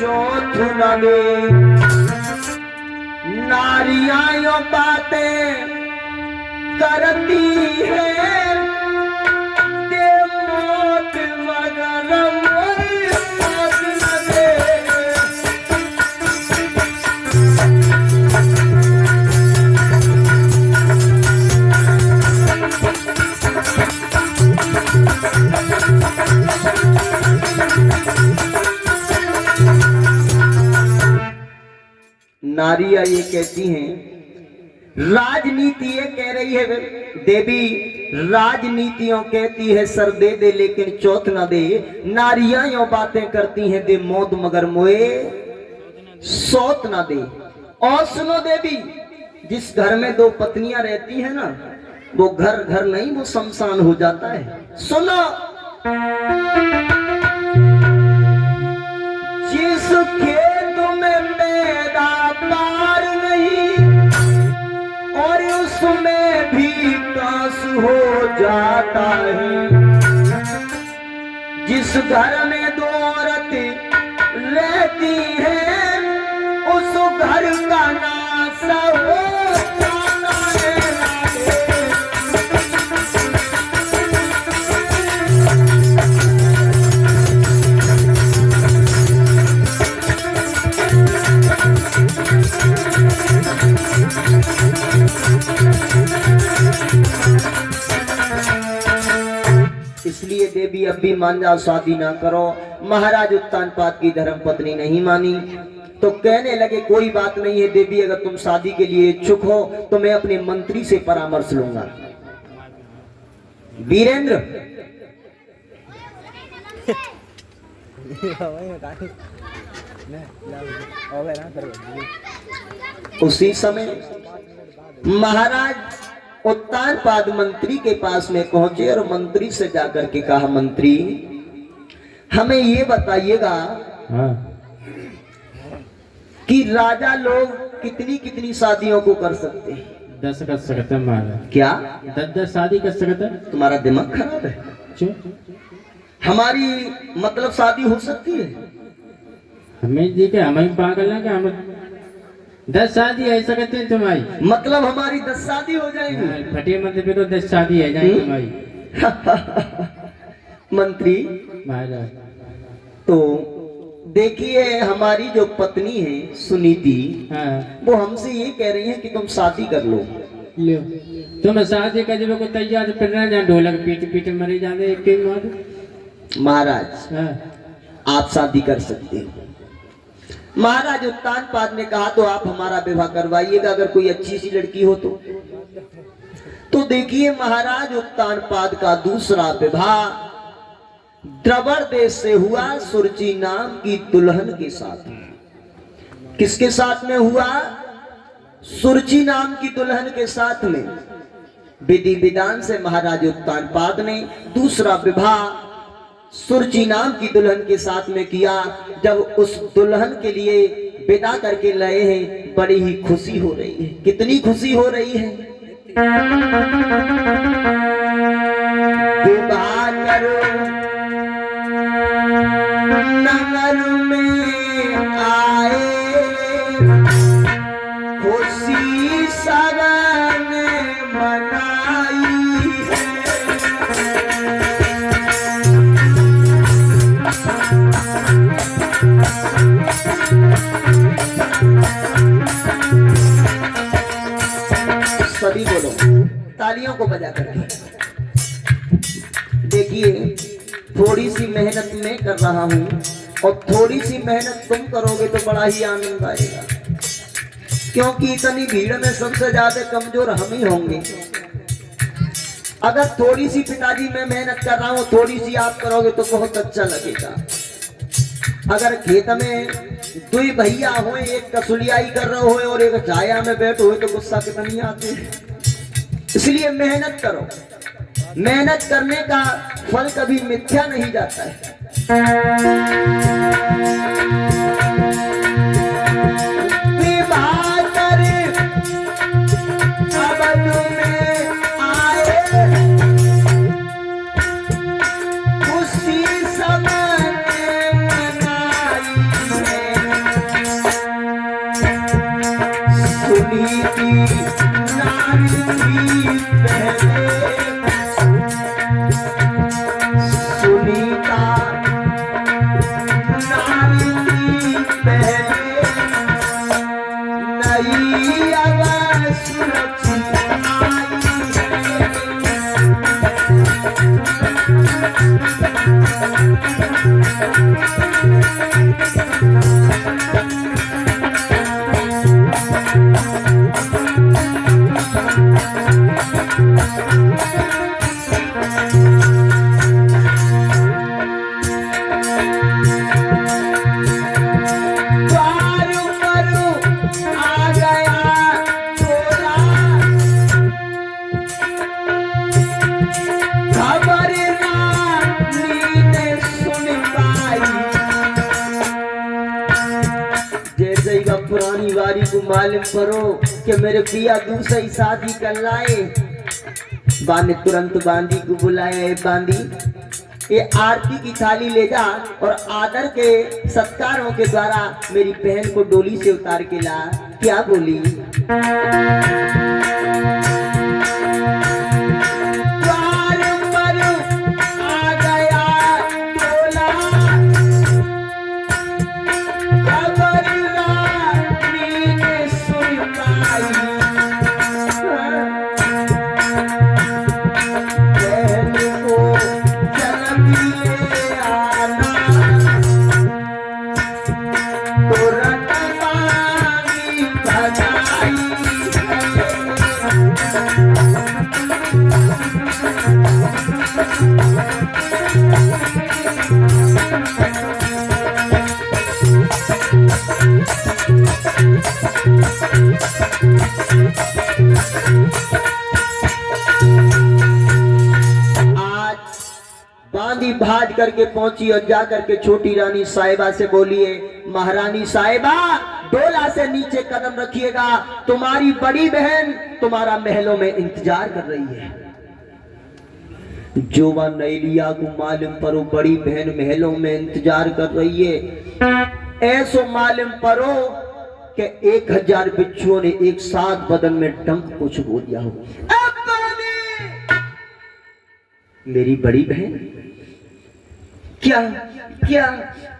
चौथ न दे। नारियां यो बातें करती है, दे मौत मगर मौत न दे। नारियां ये कहती हैं, राजनीति ये कह रही है देवी, राजनीतियों कहती है सर दे दे लेकिन चौथ ना दे। नारियां यो बातें करती हैं, दे मौत मगर मोए सौत ना दे। और सुनो देवी, जिस घर में दो पत्नियां रहती है ना, वो घर घर नहीं, वो शमशान हो जाता है। सुनो, जिस खेत में मेरा पार नहीं और उसमें भी कास हो जाता है। जिस घर में दो औरतें रहती हैं, उस घर का नाश हो जाता है। इसलिए देवी अब भी मान जाओ, शादी ना करो। महाराज उत्तानपाद की धर्म पत्नी नहीं मानी तो कहने लगे कोई बात नहीं है देवी, अगर तुम शादी के लिए इच्छुक हो तो मैं अपने मंत्री से परामर्श लूंगा। वीरेंद्र उसी समय महाराज उत्तानपाद मंत्री के पास में पहुंचे और मंत्री से जाकर के कहा, मंत्री हमें ये बताइएगा कि राजा लोग कितनी कितनी शादियों को कर सकते हैं? 10 कर सकते हैं महाराज। क्या 10 शादी कर सकते हैं? तुम्हारा दिमाग खराब है? हमारी मतलब शादी हो सकती है? हमें जी के हमें पागल है क्या? हम 10 शादी ऐसा कहते हैं तुम्हारी, मतलब हमारी 10 शादी हो जाएगी? फटे मत पे तो 10 शादी है जाएगी तुम्हारी। मंत्री महाराज तो देखिए, हमारी जो पत्नी है सुनीति, वो हमसे ये कह रही है कि तुम शादी कर लो। लो तुम शादी कर जो को तैयार करना, जहाँ ढोलक पीट पीट मरे जाने एक के बाद। महाराज आप शादी कर सकते हो। महाराज उत्तानपाद ने कहा तो आप हमारा विवाह करवाइएगा, अगर कोई अच्छी सी लड़की हो तो देखिए महाराज उत्तानपाद का दूसरा विवाह द्रवण देश से हुआ, सुरची नाम की दुल्हन के साथ। किसके साथ में हुआ? सुरची नाम की दुल्हन के साथ में। विधि विधान से महाराज उत्तानपाद ने दूसरा विवाह सुरची नाम की दुल्हन के साथ में किया। जब उस दुल्हन के लिए विदा करके लाए हैं, बड़ी ही खुशी हो रही है। कितनी खुशी हो रही है? विवाह करो नगर में आए, खुशी सगन मनाई सभी बोलो, तालियों को बजा कर। देखिए, थोड़ी सी मेहनत मैं कर रहा हूं और थोड़ी सी मेहनत तुम करोगे तो बड़ा ही आनंद आएगा, क्योंकि इतनी भीड़ में सबसे ज्यादा कमजोर हम ही होंगे। अगर थोड़ी सी पिताजी मैं मेहनत कर रहा हूं, थोड़ी सी आप करोगे तो बहुत अच्छा लगेगा। अगर खेत में 2 भैया हो, एक कसुलियाई कर रहे हो और एक छाया में बैठो हो, तो गुस्सा कितनी आती है। इसलिए मेहनत करो। मेहनत करने का फल कभी मिथ्या नहीं जाता है। विवाह करे अवध में आए, खुशी सबने मनाई है। पुरानी वारी को मालूम करो कि मेरे पिया दूसरी शादी कर लाए। बांधे तुरंत बांदी को बुलाया, बांदी ये आरती की थाली ले जा और आदर के सत्कारों के द्वारा मेरी बहन को डोली से उतार के ला। क्या बोली? बांदी भाज करके पहुंची और जा करके छोटी रानी साहिबा से बोलिए, महारानी साहिबा डोला से नीचे कदम रखिएगा, तुम्हारी बड़ी बहन तुम्हारा महलों में इंतजार कर रही है। जोवा नैलिया को मालूम परो बड़ी बहन महलों में इंतजार कर रही है। ऐसो मालूम परो कि 1000 बिच्छुओं ने एक साथ बदन में डंक को छुपो दिया हो। मेरी बड़ी बहन, क्या क्या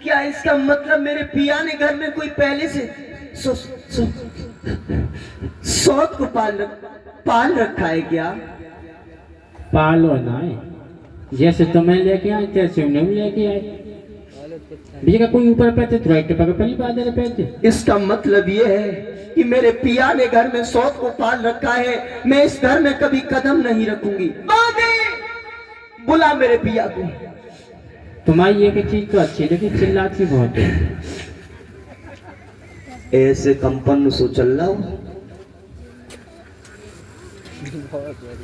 क्या इसका मतलब मेरे पिया ने घर में कोई पहले से सौत को पाल रखा है क्या? पालो ना है, जैसे तुम्हें लेके आए तैसे उन्हें भी लेके आए। भैया कोई ऊपर पैसे तो राइट पकड़ पहली बात है पैसे। इसका मतलब ये है कि मेरे पिया ने घर में सौत को पाल रखा है, मैं इस घर में कभी कदम नहीं रखूंगी। बुला मेरे पिया को। तुम्हारी एक चीज तो अच्छी लेकिन चिल्लाती बहुत है। ऐसे कंपन सो चल रहा हूं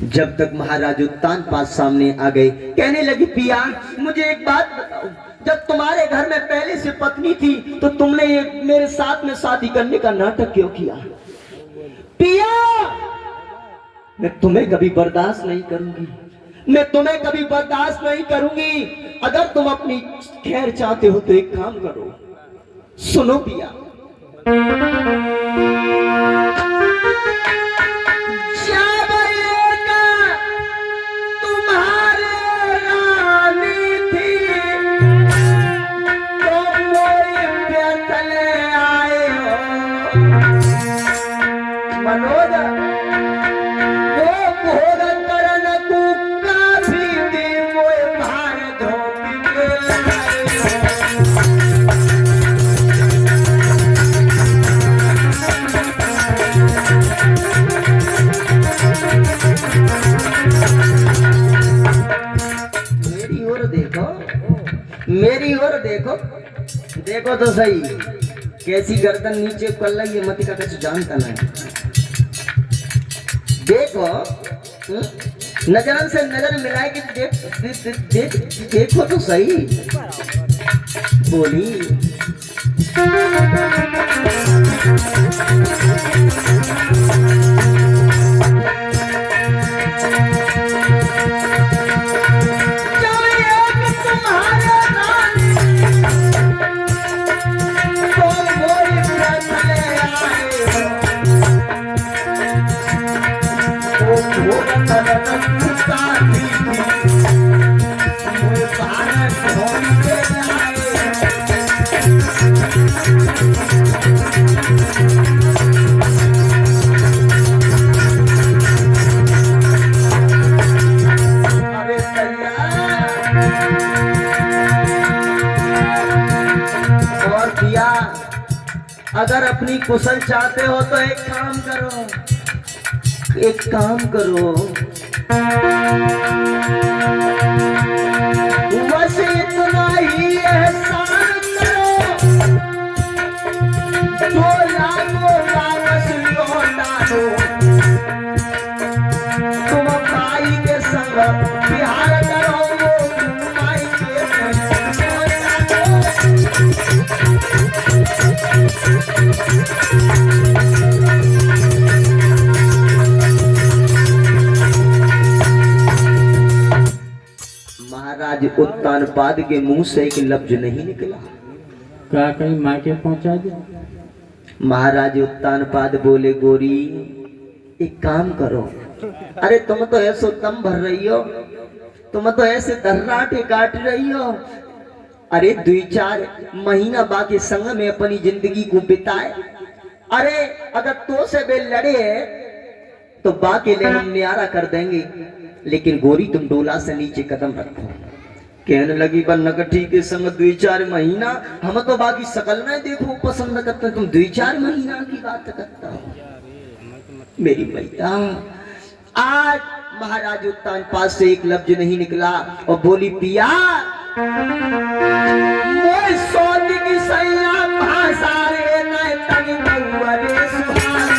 जब तक महाराज उत्तान पास सामने आ गए। कहने लगी, पिया मुझे एक बात बताओ, जब तुम्हारे घर में पहले से पत्नी थी तो तुमने ये मेरे साथ में शादी करने का नाटक क्यों किया? पिया मैं तुम्हें कभी बर्दाश्त नहीं करूंगी, मैं तुम्हें कभी बर्दाश्त नहीं करूंगी। अगर तुम अपनी खैर चाहते हो तो एक काम करो, सुनो पिया। तुम्हारे रानी थी तो मोरे बेतले आए हो मनोज, मेरी ओर देखो, देखो तो सही कैसी गर्दन नीचे कर रही है। मत का कुछ जानता नहीं, देखो नजरन से नजर मिलाए कि देखो तो सही। बोली अगर अपनी कुशल चाहते हो तो एक काम करो, एक काम करो, बस इतना ही एहसान करो, 2 लाख वापस लौटा दो। तुम भाई के संग बिहार करो, माई के संग महाराज उत्तानपाद के मुंह से एक लफ्ज नहीं निकला। क्या कहीं माँ के पहुंचा दे। महाराज उत्तानपाद बोले, गोरी एक काम करो, अरे तुम तो ऐसो दम भर रही हो, तुम तो ऐसे दर्राटे काट रही हो, अरे 2-4 महीना बाकी संग में अपनी जिंदगी को बिताए। अरे अगर तो से बे लड़े तो बाकी ले हम न्यारा कर देंगे, लेकिन गोरी तुम डोला से नीचे कदम रखो। कहने लगी बनगठी के संग 2-4 महीना, हम तो बाकी सकल नहीं देखो पसंद करते, तुम 2-4 महीना की बात करता हो। मेरी मैया आज महाराज उत्तानपाद से एक लफ्ज नहीं निकला और बोली, पिया मोय सोनी की सैया भाषा रे नहीं तनी नौआ रे सुहार।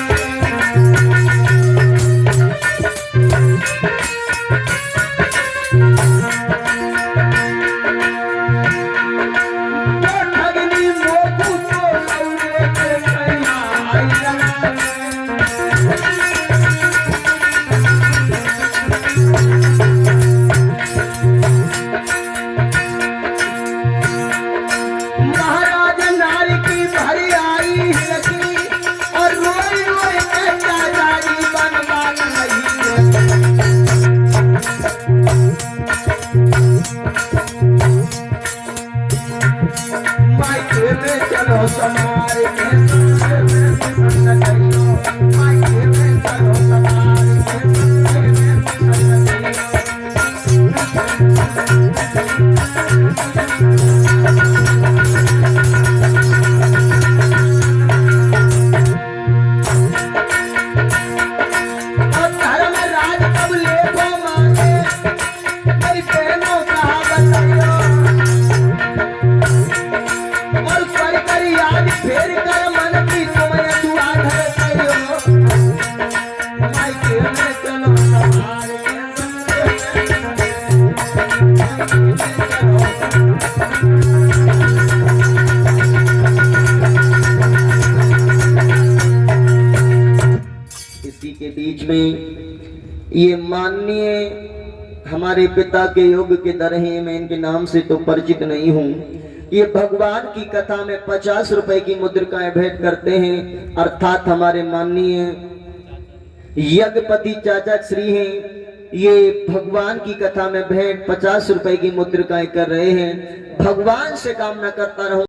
इसी के बीच में ये माननीय हमारे पिता के योग के दर हैं, मैं इनके नाम से तो परिचित नहीं हूँ। ये भगवान की कथा में 50 रुपए की मुद्रिकाएं भेंट करते हैं, अर्थात हमारे माननीय यज्ञपति चाचा श्री हैं, ये भगवान की कथा में भेंट 50 रुपए की मुद्रिकाएं कर रहे हैं। भगवान से कामना करता रहूं